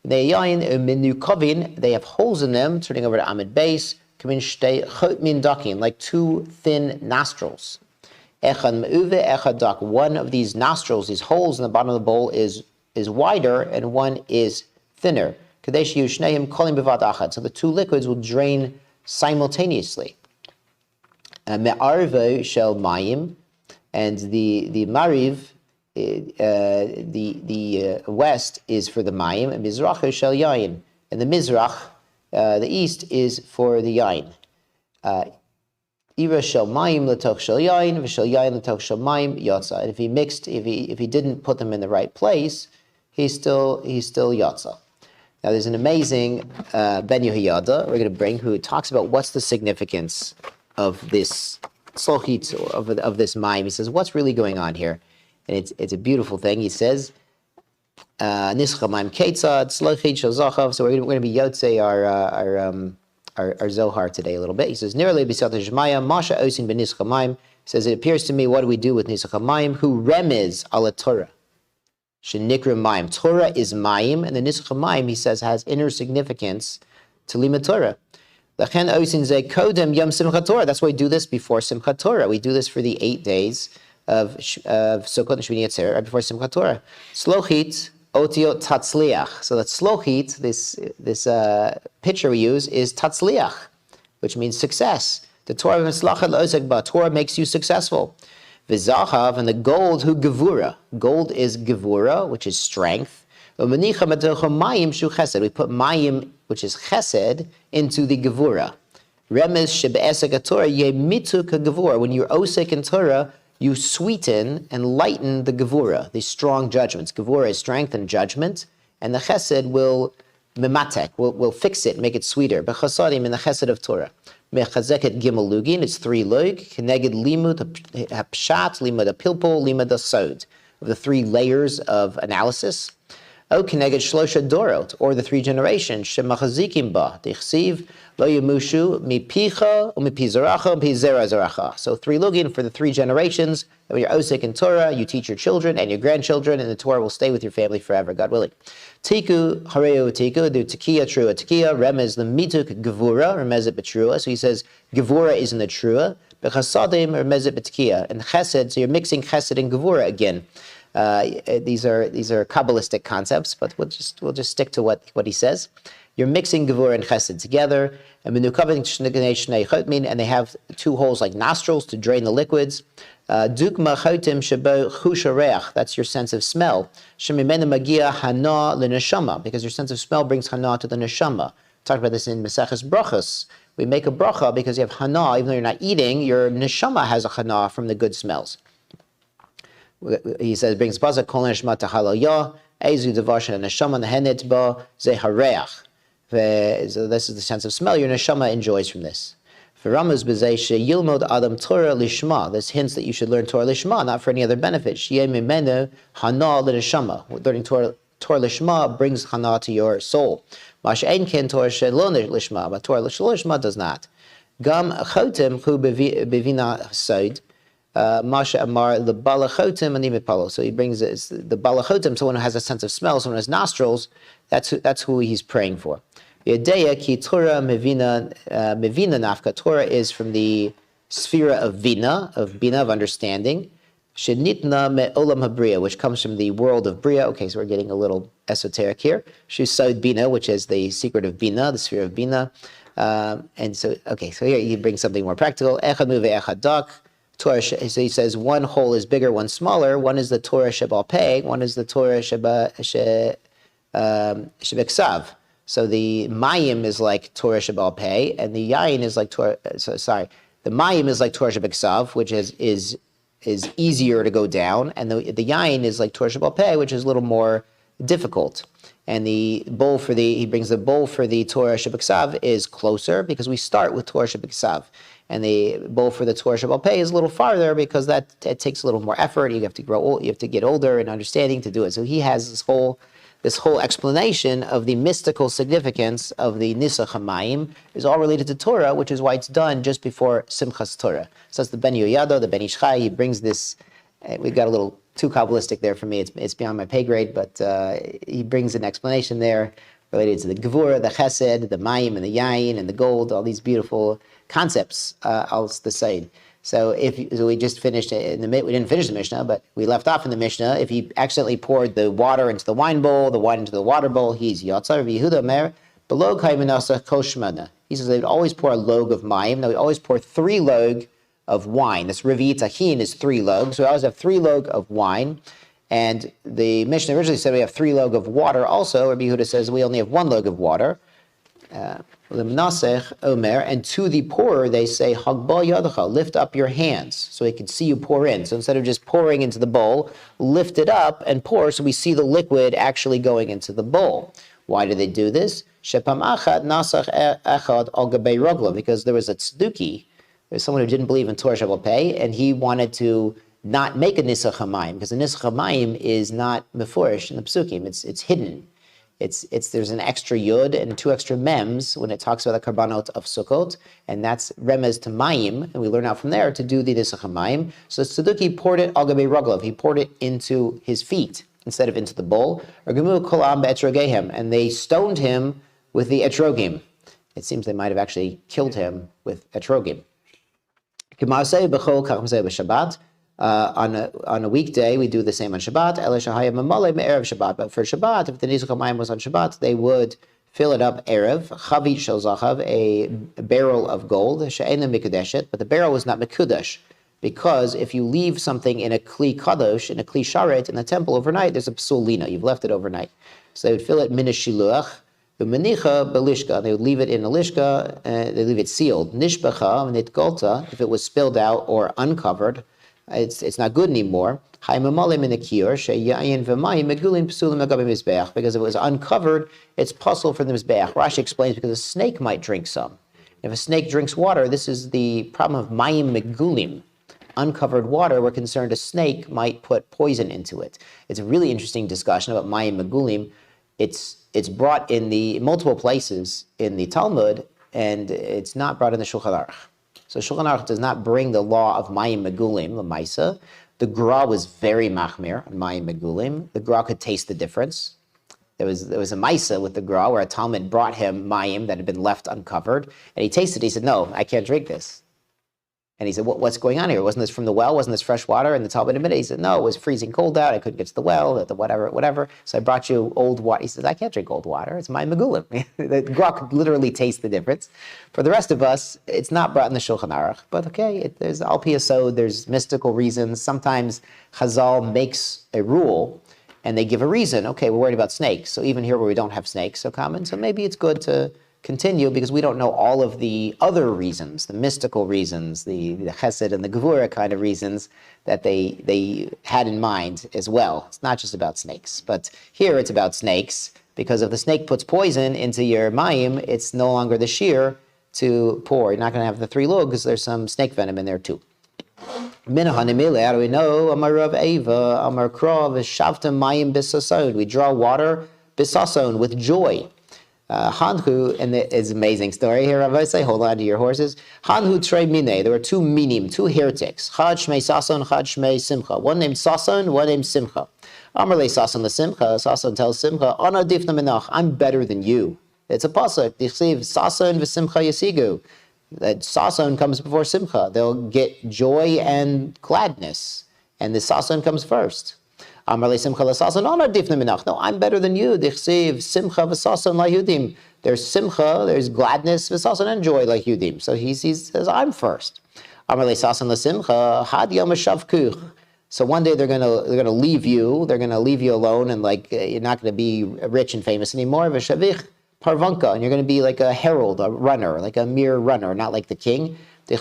A: They Yain Minu Kovin, they have holes in them. Turning over to Amid Base, Kamin Shtei Chot Min Dakin, like 2 thin nostrils. Echad Meuve Echad Dak. One of these nostrils, these holes in the bottom of the bowl, is wider, and one is thinner. So the 2 liquids will drain simultaneously. Me'arve shel mayim, and the mariv, the west is for the mayim, and mizrach shel yain, and the mizrach, the east, is for the yain. Ira shel mayim l'toch shel yain, v'shel yain l'toch shel mayim yotza. And if he didn't put them in the right place, he's still yotza. Now, there's an amazing Ben Yehoyada we're going to bring who talks about what's the significance of this slochit, of this mayim. He says, what's really going on here? And it's a beautiful thing. He says, Nischa mayim ketzad, slochit shel zachav. So we're going to be yotze our Zohar today a little bit. He says, Nirle b'sat hashmaya, masha osin b'nischa mayim. He says, it appears to me, what do we do with nischa mayim? Who remez ala Torah. Shenikra Mayim. Torah is Mayim, and the Nisach Mayim, he says, has inner significance to Limud Torah. That's why we do this before Simchat Torah. We do this for the 8 days of Sukkot and Shmini Atzeret right before Simchat Torah. Slochit otiot tatzliach. So that slochit, this picture we use, is tatzliach, which means success. The Torah makes you successful. V'zahav, and the gold, hu gevura. Gold is gevura, which is strength. We put mayim, which is chesed, into the gevura. Remez shebe'esek Torah yemitu kagevura. When you're osek in Torah, you sweeten and lighten the gevura, the strong judgments. Gevura is strength and judgment, and the chesed will mimatek, will fix it, make it sweeter. B'chasadim, in the chesed of Torah. Mechazeket gimel lugin, it's 3 lug. Keneged limud hapshat, limud apilpol, limud asod. Of the 3 layers of analysis. O keneged shlosha dorot, or the 3 generations. Shemachazikim ba, dichsiv, lo yemushu, mipicha, umipizaracha, mpizera zaracha. So 3 lugin for the 3 generations. When you're osik in Torah, you teach your children and your grandchildren, and the Torah will stay with your family forever, God willing. Tiku, hareu tiku, the tekiya, trua tekiya, remez the mituk gevura, remez it betrua. So he says, gevura is in the trua, bechasadim, remez it betekiya. And chesed, so you're mixing chesed and gevura again. These are Kabbalistic concepts, but we'll just stick to what he says. You're mixing Gevurah and Chesed together, and they have 2 holes like nostrils to drain the liquids. Dukma chotim shebo chush hareach, that's your sense of smell. Shemimena magia hana leneshama, because your sense of smell brings hana to the neshama. Talked about this in Maseches Brachos. We make a bracha because you have hana, even though you're not eating, your neshama has a hana from the good smells. He says, brings baza kol neshama tahalaya, ezu devashan neshama nehenet ba zehareach. So this is the sense of smell your neshama enjoys from this. V'ramuz b'zei sheyilmod adam Torah lishma. This hints that you should learn Torah lishma, not for any other benefit. Sheyeh mimenu hana l'neshama. Learning Torah lishma brings hana to your soul. Mash ein ken Torah shelo lishma, but Torah lishma does not. Gam chotem hu bevina sod. Masha Amar the Balachotim and Imipalo. So he brings the Balachotim, someone who has a sense of smell, someone who has nostrils. That's who he's praying for. Yedeya ki Torah mevina nafka. Torah is from the sphere of bina, of understanding. Shenitna me olam habriya, which comes from the world of bria. Okay, so we're getting a little esoteric here. Shusod bina, which is the secret of bina, the sphere of bina. And so here he brings something more practical. Echad muve echad dak. Torah, so he says one whole is bigger, one smaller. One is the Torah Shebal Pei, one is the Torah Shebeksav. So the Mayim is like Torah Shebal Pei, and the Yain is like Torah. The Mayim is like Torah Shebeksav, which is easier to go down, and the Yain is like Torah Shebal Pei, which is a little more difficult. And he brings the bowl for the Torah Shebeksav is closer because we start with Torah Shebeksav. And the bowl for the Torah Shebal Pei is a little farther because it takes a little more effort. You have to grow old, you have to get older and understanding to do it. So he has this whole explanation of the mystical significance of the Nisach HaMayim is all related to Torah, which is why it's done just before Simchas Torah. So that's the Ben Yoyado, the Ben Ish Chai. He brings this. We've got a little too Kabbalistic there for me. It's beyond my pay grade, but he brings an explanation there related to the Gevurah, the Chesed, the Mayim, and the Yain, and the gold, all these beautiful concepts, the side. So we just finished we didn't finish the Mishnah, but we left off in the Mishnah. If he accidentally poured the water into the wine bowl, the wine into the water bowl, he's Yatzar v'Yehuda Mer below Kaiminasa Koshmana. He says they would always pour a log of mayim. Now we always pour 3 log of wine. This Revi'it Tahin is 3 log, so we always have 3 log of wine. And the Mishnah originally said we have 3 log of water. Also, Rabbi Yehuda says we only have 1 log of water. And to the pourer they say, Hagba Yadacha, lift up your hands so he can see you pour in. So instead of just pouring into the bowl, lift it up and pour so we see the liquid actually going into the bowl. Why do they do this? Because there was a tzduki, there's someone who didn't believe in Torah Shebal Pei, and he wanted to not make a Nisach HaMayim, because the Nisach HaMayim is not mefurish in the psukim, it's hidden. There's an extra yud and 2 extra mems when it talks about the karbanot of Sukkot, and that's remez to mayim, and we learn out from there to do the nisach mayim. So Tzeduki poured it al gabei raglav. He poured it into his feet, instead of into the bowl. And they stoned him with the etrogim. It seems they might have actually killed him with etrogim. On a weekday, we do the same on Shabbat. But for Shabbat, if the Nizuch Mayim was on Shabbat, they would fill it up erev, chavit shel zachav, a barrel of gold, she'ena mikudeshet, but the barrel was not mikudesh, because if you leave something in a kli kadosh, in a kli sharet, in the temple overnight, there's a psulina, you've left it overnight. So they would fill it minashiluach, umenicha belishka, they would leave it in a lishka, they leave it sealed. Nishbacha, nitgolta, if it was spilled out or uncovered, it's not good anymore. Because if it was uncovered, it's possible for the mizbeach. Rashi explains because a snake might drink some. If a snake drinks water, this is the problem of mayim megulim. Uncovered water, we're concerned a snake might put poison into it. It's a really interesting discussion about mayim megulim. It's brought in the multiple places in the Talmud, and it's not brought in the Shulchan Aruch. So Shulchan Aruch does not bring the law of mayim megulim, the maisa. The Gra was very machmir on mayim megulim. The Gra could taste the difference. There was a maisa with the Gra where a Talmud brought him mayim that had been left uncovered, and he tasted it. He said, "No, I can't drink this." And he said, "What's going on here? Wasn't this from the well? Wasn't this fresh water?" And the Talmud admitted. He said, "No, it was freezing cold out. I couldn't get to the well. The whatever. So I brought you old water." He says, "I can't drink old water. It's mayim megulim." The Gra could literally taste the difference. For the rest of us, it's not brought in the Shulchan Aruch. But okay, there's al pi yasod, there's mystical reasons. Sometimes Chazal makes a rule, and they give a reason. Okay, we're worried about snakes. So even here where we don't have snakes so common, so maybe it's good to continue because we don't know all of the other reasons, the mystical reasons, the chesed and the gevura kind of reasons that they had in mind as well. It's not just about snakes. But here it's about snakes because if the snake puts poison into your mayim, it's no longer the shear to pour. You're not going to have the 3 lug because there's some snake venom in there too. How do we know? Amar Rav Eva, Amar Krov, Shavta Mayim Bisason. We draw water bisason with joy. Hanhu, and it's an amazing story here, Rabbi say, hold on to your horses. Hanhu Trei Mine, there were 2 minim, 2 heretics. Chad Shmei Sason, Chad Shmei Simcha. One named Sason, one named Simcha. Amar Le Sason Le Simcha, Sason tells Simcha, Ana Difna Menach, I'm better than you. It's a pasuk. Dichsiv Sason v'Simcha Yasigu. That Sason comes before Simcha. They'll get joy and gladness. And the Sason comes first. Amar le Simcha l'Sason, no, difna minach. No, I'm better than you. Dichsiv Simcha v'Sason la'Yehudim. There's Simcha, there's gladness v'Sason and joy like Yehudim. So he says, I'm first. Amar le Sason l'Simcha, had yom shavkuch. So one day they're gonna leave you. They're gonna leave you alone, and you're not gonna be rich and famous anymore. V'shavich parvanka, and you're gonna be like a herald, a runner, like a mere runner, not like the king. You'll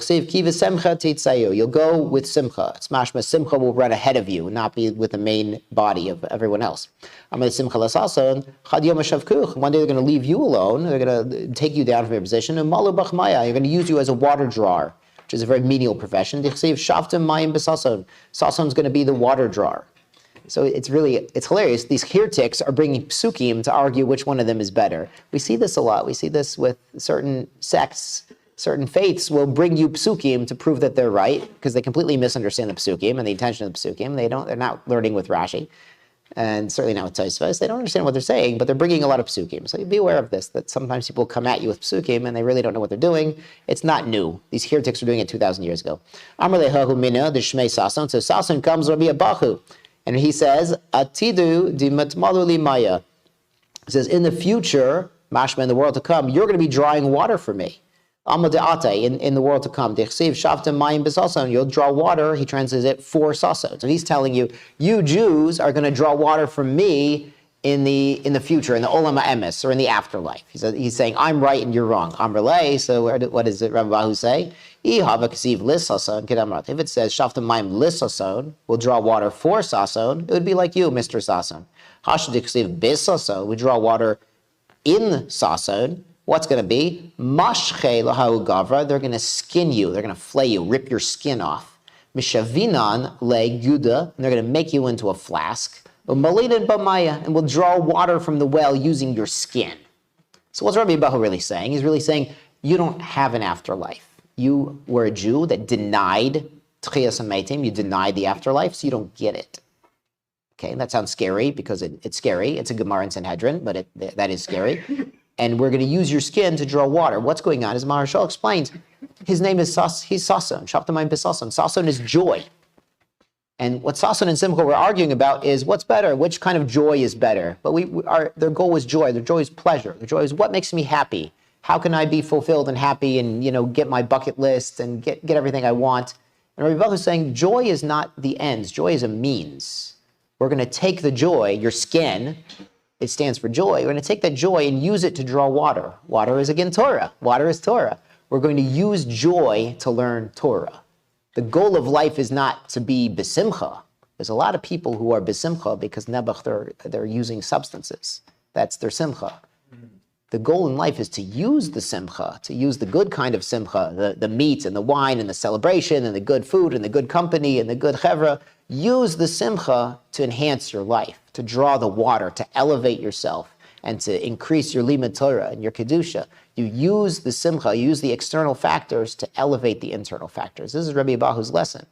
A: go with Simcha. It's mashma, Simcha will run ahead of you, not be with the main body of everyone else. One day they're going to leave you alone. They're going to take you down from your position. And you're going to use you as a water drawer, which is a very menial profession. Sason's going to be the water drawer. So it's hilarious. These heretics are bringing psukim to argue which one of them is better. We see this a lot. We see this with certain sects. Certain faiths will bring you psukim to prove that they're right because they completely misunderstand the psukim and the intention of the psukim. They're not learning with Rashi, and certainly not with Tosfos. They don't understand what they're saying, but they're bringing a lot of psukim. So be aware of this, that sometimes people come at you with psukim and they really don't know what they're doing. It's not new. These heretics were doing it 2,000 years ago. Amar lehahu mina, the Shmei Sason. So Sason comes Rabbi Abahu, and he says, Atidu di matmalu li maya. He says, in the future, mashma, in the world to come, you're going to be drawing water for me. In the world to come, you'll draw water. He translates it for sason. So he's telling you, you Jews are going to draw water from me in the future, in the olam ha'emes, or in the afterlife. He's saying, I'm right and you're wrong. Amrele. So what does Rabbi Bahu say? If it says shaftam mayim lisason, we'll draw water for sason, it would be like you, Mr. Sason. Hashadik bisason, we draw water in sason. What's going to be? Mashche l'hau gavra. They're going to skin you. They're going to flay you, rip your skin off. Mishavinan le guda. And they're going to make you into a flask. Umalidan b'maya. And we'll draw water from the well using your skin. So what's Rabbi Bahu really saying? He's really saying, you don't have an afterlife. You were a Jew that denied Tchiyas HaMeitim. You denied the afterlife, so you don't get it. Okay, and that sounds scary because it's scary. It's a Gemara in Sanhedrin, but that is scary. And we're going to use your skin to draw water. What's going on? As Maharshal explains, his name is he's Sason. Shaptamayim Besason. Sason is joy. And what Sason and Simcha were arguing about is what's better, which kind of joy is better. But their goal was joy. Their joy is pleasure. Their joy is what makes me happy. How can I be fulfilled and happy and get my bucket list and get everything I want? And Rabbi Baruch is saying joy is not the ends. Joy is a means. We're going to take the joy, your skin. It stands for joy. We're going to take that joy and use it to draw water. Water is, again, Torah. Water is Torah. We're going to use joy to learn Torah. The goal of life is not to be besimcha. There's a lot of people who are besimcha because nebuch, they're using substances. That's their simcha. The goal in life is to use the simcha, to use the good kind of simcha, the meat and the wine and the celebration and the good food and the good company and the good chevra. Use the simcha to enhance your life, to draw the water, to elevate yourself, and to increase your limud Torah and your kedusha. You use the simcha, you use the external factors to elevate the internal factors. This is Rabbi Abahu's lesson.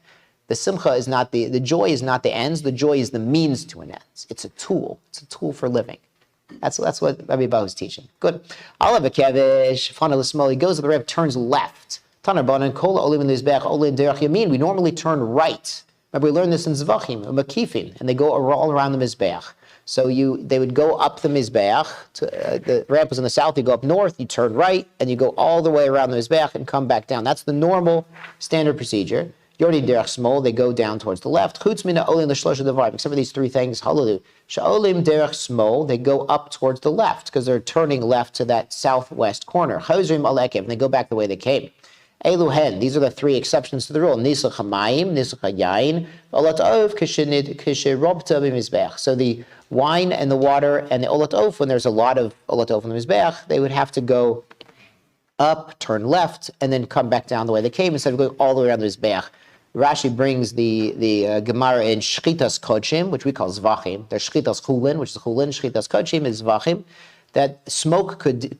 A: The simcha is not the joy is not the ends. The joy is the means to an end. It's a tool. It's a tool for living. That's what Rabbi Abahu is teaching. Good. Alav Kevish, Fana L'Smol, he goes to the Rebbe, turns left. Tanar Banan, Kola Olim in the Mizbeach, Olim Derech Yamin. We normally turn right. Remember, we learned this in Zvachim, Makifin, and they go all around the Mizbeach. So they would go up the Mizbeach. The ramp was in the south, you go up north, you turn right, and you go all the way around the Mizbeach and come back down. That's the normal standard procedure. Yordi derech smol, they go down towards the left. Chutz mina olim l'shlosha devarim. Except for these three things, hallelujah. Sha'olim derech smol, they go up towards the left because they're turning left to that southwest corner. Chozrim alekev, and they go back the way they came. Eluhen, these are the three exceptions to the rule. Nisach hamayim, nisach hayayin, olat ov kishirobta b'mizbech. So the wine and the water and the olat ov, when there's a lot of olat ov in the mizbech, they would have to go up, turn left, and then come back down the way they came instead of going all the way around the mizbech. Rashi brings the Gemara in Shchitas Kodshim, which we call Zvachim. There's Shchitas Chulin, which is Chulin. Shchitas Kodshim is Zvachim. That smoke could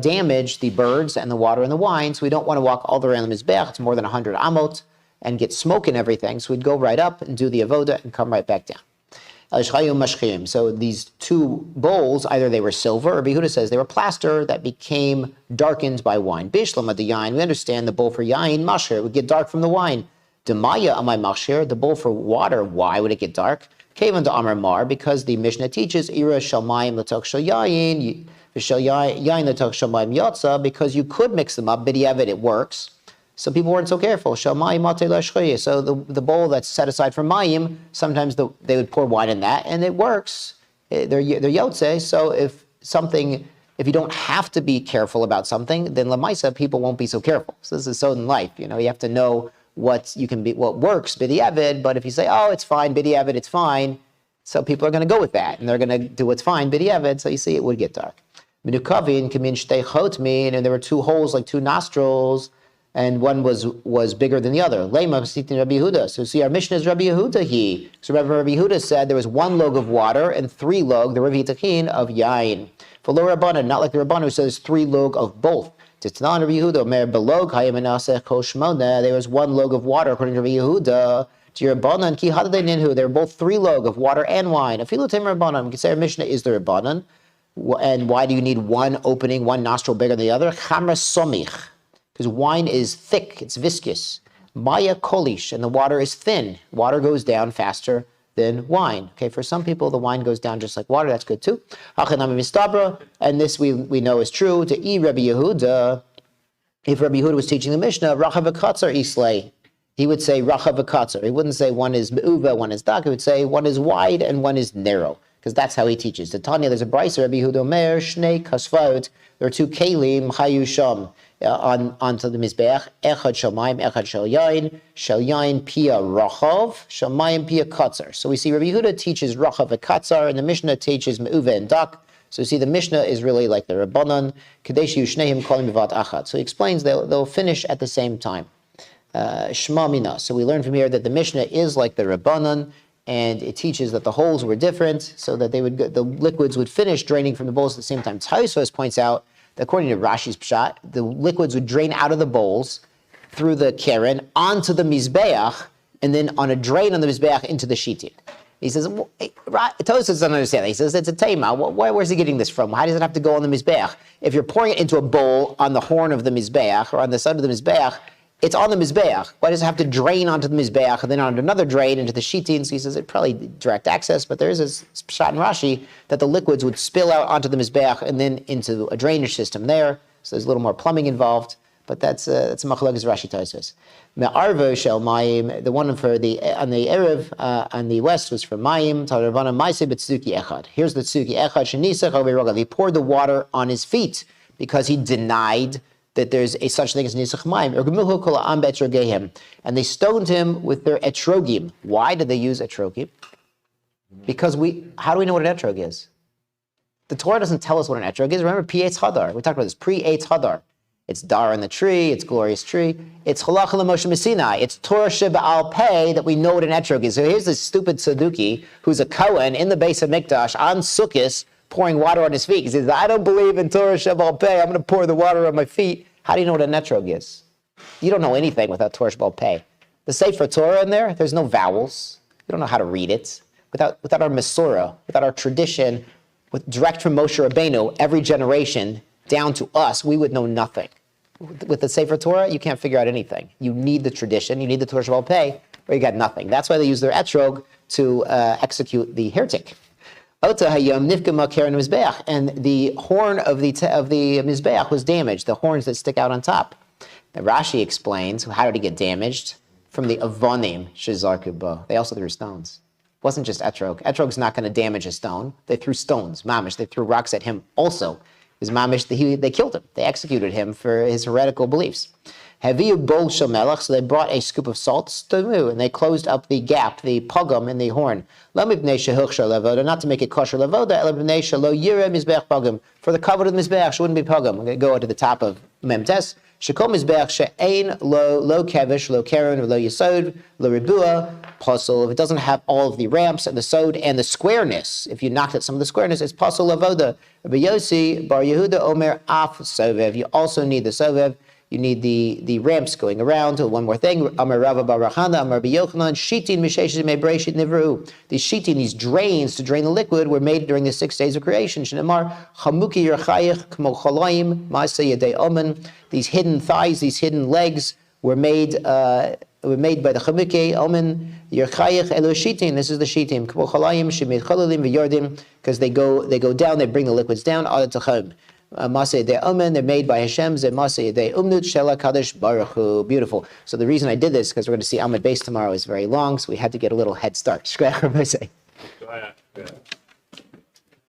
A: damage the birds and the water and the wine, so we don't want to walk all the way around the Mizbech. It's more than 100 amot, and get smoke and everything. So we'd go right up and do the avoda and come right back down. So these two bowls, either they were silver, or Yehuda says they were plaster that became darkened by wine. Bishlam ad yain. We understand the bowl for yain, mashir, it would get dark from the wine. Demaya amay machshir, the bowl for water, why would it get dark? Kavan to Amar Mar, because the Mishnah teaches ira shalmayim latok shal yayin, yayin latok shalmayim yotza, because you could mix them up, b'diavad it works. So people weren't so careful. Shalmayim matei lashchoye. So the bowl that's set aside for mayim, sometimes they would pour wine in that, and it works. They're yotze. So if you don't have to be careful about something, then lamaisa people won't be so careful. So this is so in life. You have to know what works, b'diavad, but if you say, oh, it's fine, b'diavad, it's fine, so people are going to go with that, and they're going to do what's fine, b'diavad, so you see it would get dark. Minukavin, kamin shtei chotmin, and there were two holes like two nostrils, and one was bigger than the other. Lema b'sitin Rabbi Yehuda. So see, our Mishnah is Rabbi Yehuda So Rabbi Yehuda said there was one log of water and 3 log, the Rav Yitachin, of yain. For lo Rabbanan, not like the Rabbanan who says 3 log of both. There was 1 log of water according to Rabbi Yehuda. They were both 3 log of water and wine. We can say our Mishnah is the Rabbanan. And why do you need one opening, one nostril bigger than the other? Because wine is thick, it's viscous. Maya kolish, and the water is thin. Water goes down faster than wine. Okay, for some people, the wine goes down just like water. That's good too. And this we know is true. To Rabbi Yehuda, if Rabbi Yehuda was teaching the Mishnah, Rachav v'katzar islay, he would say Rachav v'katzar. He wouldn't say one is me'uva, one is dak. He would say one is wide and one is narrow, because that's how he teaches. To Tanya, there's a brayso, Rabbi Yehuda Omer, Shnei kasvot. There are 2 kelim hayusham onto the mizbeach. Echad shamayim, echad shel yain pia rachav, shamayim pia katzar. So we see Rabbi Yehuda teaches rachav v'katzar, and the Mishnah teaches me'uva and dak. So you see, the Mishnah is really like the Rabbanan. Kadesh yushnehim kolim b'vat achad. So he explains they'll finish at the same time. Shma mina. So we learn from here that the Mishnah is like the Rabbanan, and it teaches that the holes were different, so that the liquids would finish draining from the bowls at the same time. Taisvos points out that according to Rashi's pshat, the liquids would drain out of the bowls through the keren onto the mizbeach, and then on a drain on the mizbeach into the shitin. He says, Tosus doesn't understand. He says, it's a tema. Where's he getting this from? How does it have to go on the Mizbeach? If you're pouring it into a bowl on the horn of the Mizbeach or on the side of the Mizbeach, it's on the Mizbeach. Why does it have to drain onto the Mizbeach and then on another drain into the Shitin? So he says, it's probably direct access, but there is a shot in Rashi that the liquids would spill out onto the Mizbeach and then into a drainage system there. So there's a little more plumbing involved. But that's a machlokes Rashi Tosos. Me'arvo shel mayim, the one for the on the erev on the west was for mayim. Taravana ma'aseh b'tzuki echad. Here's the tzuki echad shenisach al. He poured the water on his feet because he denied that there's a such thing as nisach mayim. Ergumuhu kol ha'am be'etrogehim, and they stoned him with their etrogim. Why did they use etrogim? Because how do we know what an etrog is? The Torah doesn't tell us what an etrog is. Remember, pre-Eitz Hadar. We talked about this pre-Eitz Hadar. It's dar in the tree, it's glorious tree. It's halacha l'Moshe Messinai. It's Torah sheba'al pei that we know what an etrog is. So here's this stupid Saduki who's a Kohen in the base of Mikdash on Sukkot pouring water on his feet. He says, I don't believe in Torah sheba'al pei. I'm going to pour the water on my feet. How do you know what an etrog is? You don't know anything without Torah sheba'al pei. The Sefer Torah in there's no vowels. You don't know how to read it. Without our Masorah, without our tradition, direct from Moshe Rabbeinu, every generation, down to us, we would know nothing. With the Sefer Torah, you can't figure out anything. You need the tradition, you need the Torah Sheba'al Pei, or you got nothing. That's why they use their etrog to execute the heretic. And the horn of the Mizbeach was damaged, the horns that stick out on top. And Rashi explains, how did it get damaged? From the avonim shezarku bo. They also threw stones. It wasn't just etrog. Etrog's not going to damage a stone. They threw stones, mamish. They threw rocks at him also. His mamish, they killed him. They executed him for his heretical beliefs. Haviyu bol shel melech, so they brought a scoop of salt, stomu, and they closed up the gap, the pugum in the horn. Lo mipnei shehuchshar levoda, not to make it kosher levoda, ela mipnei shelo yireh mizbeach pugum. For the cover of the mizbeach, she wouldn't be pugum. I'm going to go to the top of Memtes. Shekol mizbeach she'ein lo kevish, lo keren, lo yesod, lo ribua, puzzle. If it doesn't have all of the ramps and the sod and the squareness, if you knocked at some of the squareness, it's puzzle levoda. Rabbi Yossi bar Yehuda omer af sovev. You also need the sovev. You need the ramps going around. One more thing. Amar Rava bar Rachana, Amar Rabbi Yochanan, shitin misheshes mebreshit nivru. These shitin, these drains to drain the liquid, were made during the 6 days of creation. Shnamar chamuki yerchayich kmo chalaim ma'aseh yedei omen. These hidden thighs, these hidden legs were made by the chamuki omen yerchayich elo shitin. This is the shitin kmo chalaim shemid chalalim v'yordim, because they go down, they bring the liquids down. Ad tachom. Maseh de Omen, they're made by Hashem. Ze Maseh de Umnut Shela Kadosh Baruch Hu. Beautiful. So the reason I did this, because we're going to see Amud Beis tomorrow, is very long, so we had to get a little head start. Go ahead.